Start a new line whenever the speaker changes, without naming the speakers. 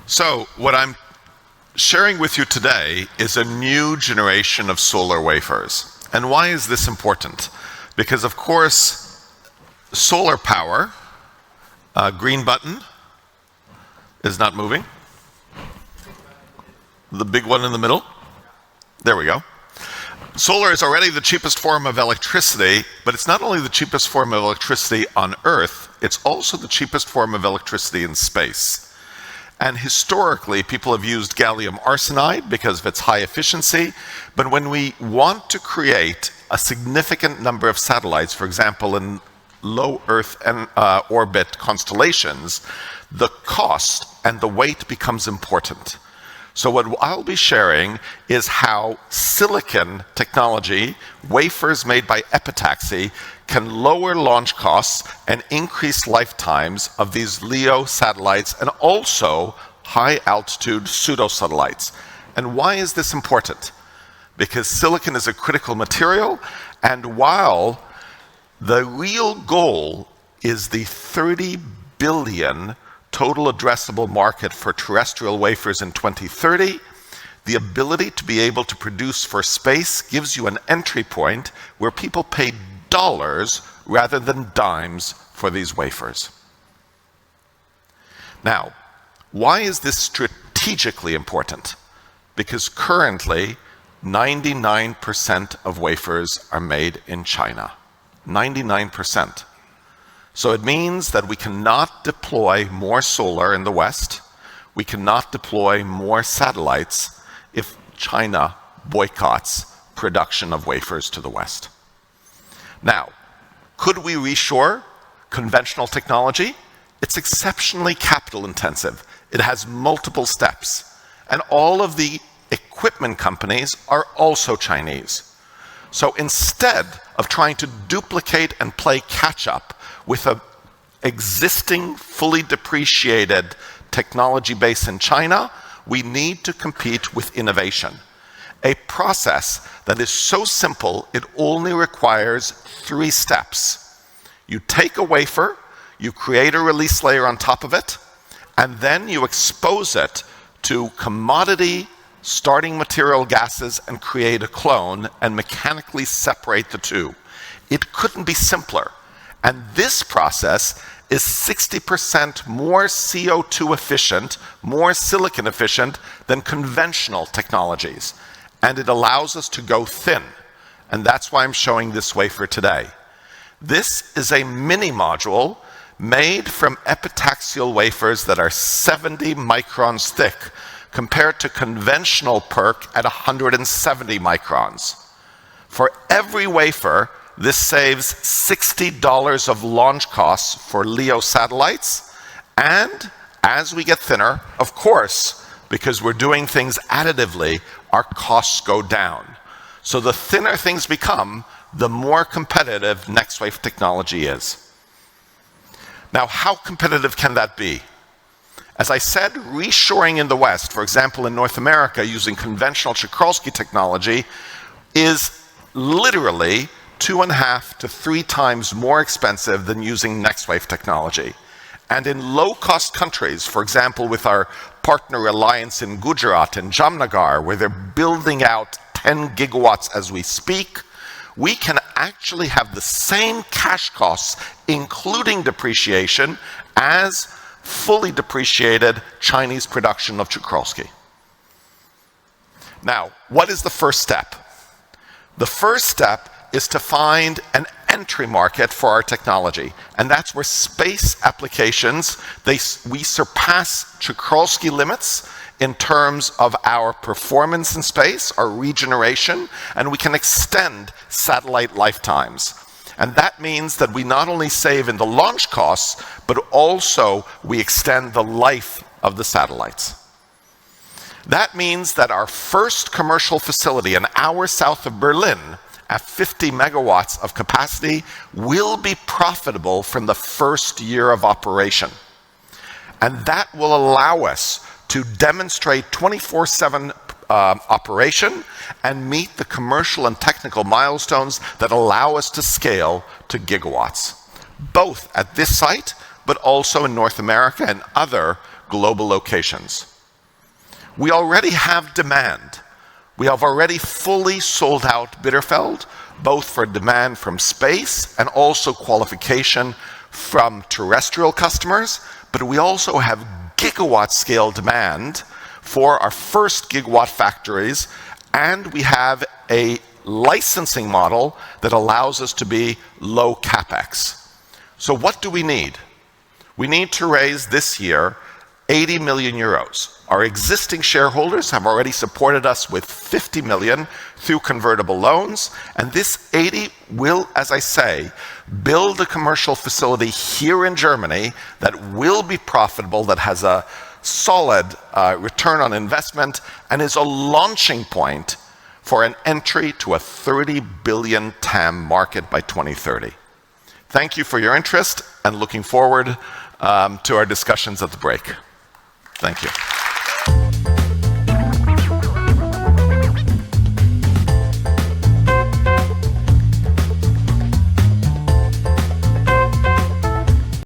So what I'm sharing with you today is a new generation of solar wafers. And why is this important? Because of course, solar power, green button, is not moving. The big one in the middle. There we go. Solar is already the cheapest form of electricity, but it's not only the cheapest form of electricity on Earth, it's also the cheapest form of electricity in space. And historically, people have used gallium arsenide because of its high efficiency, but when we want to create a significant number of satellites, for example, in low Earth orbit constellations, the cost and the weight becomes important. So what I'll be sharing is how silicon technology, wafers made by epitaxy, can lower launch costs and increase lifetimes of these LEO satellites and also high-altitude pseudo-satellites. And why is this important? Because silicon is a critical material, and while the real goal is the 30 billion total addressable market for terrestrial wafers in 2030, the ability to be able to produce for space gives you an entry point where people pay dollars rather than dimes for these wafers. Now, why is this strategically important? Because currently, 99% of wafers are made in China. 99%. So it means that we cannot deploy more solar in the West, we cannot deploy more satellites if China boycotts production of wafers to the West. Now, could we reshore conventional technology? It's exceptionally capital intensive. It has multiple steps. And all of the equipment companies are also Chinese. So instead of trying to duplicate and play catch up with an existing, fully depreciated technology base in China, we need to compete with innovation. A process that is so simple, it only requires 3 steps. You take a wafer, you create a release layer on top of it, and then you expose it to commodity starting material gases and create a clone and mechanically separate the two. It couldn't be simpler. And this process is 60% more CO2 efficient, more silicon efficient than conventional technologies. And it allows us to go thin. And that's why I'm showing this wafer today. This is a mini module made from epitaxial wafers that are 70 microns thick, compared to conventional PERC at 170 microns. For every wafer, this saves $60 of launch costs for LEO satellites, and as we get thinner, of course, because we're doing things additively, our costs go down. So the thinner things become, the more competitive Nexwafe technology is. Now, how competitive can that be? As I said, reshoring in the West, for example in North America using conventional Czochralski technology, is literally 2.5 to 3 times more expensive than using Nexwafe technology. And in low-cost countries, for example with our partner alliance in Gujarat and Jamnagar, where they're building out 10 gigawatts as we speak, we can actually have the same cash costs, including depreciation, as fully depreciated Chinese production of Czochralski. Now, what is the first step? The first step is to find an entry market for our technology, and that's where space applications, we surpass Czochralski limits in terms of our performance in space, our regeneration, and we can extend satellite lifetimes. And that means that we not only save in the launch costs, but also we extend the life of the satellites. That means that our first commercial facility an hour south of Berlin at 50 megawatts of capacity will be profitable from the first year of operation. And that will allow us to demonstrate 24/7 operation and meet the commercial and technical milestones that allow us to scale to gigawatts, both at this site, but also in North America and other global locations. We already have demand. We have already fully sold out Bitterfeld, both for demand from space and also qualification from terrestrial customers, but we also have gigawatt scale demand for our first gigawatt factories, and we have a licensing model that allows us to be low capex. So what do we need? We need to raise this year 80 million euros. Our existing shareholders have already supported us with 50 million through convertible loans, and this 80 will, as I say, build a commercial facility here in Germany that will be profitable, that has a solid return on investment, and is a launching point for an entry to a 30 billion TAM market by 2030. Thank you for your interest, and looking forward to our discussions at the break. Thank you.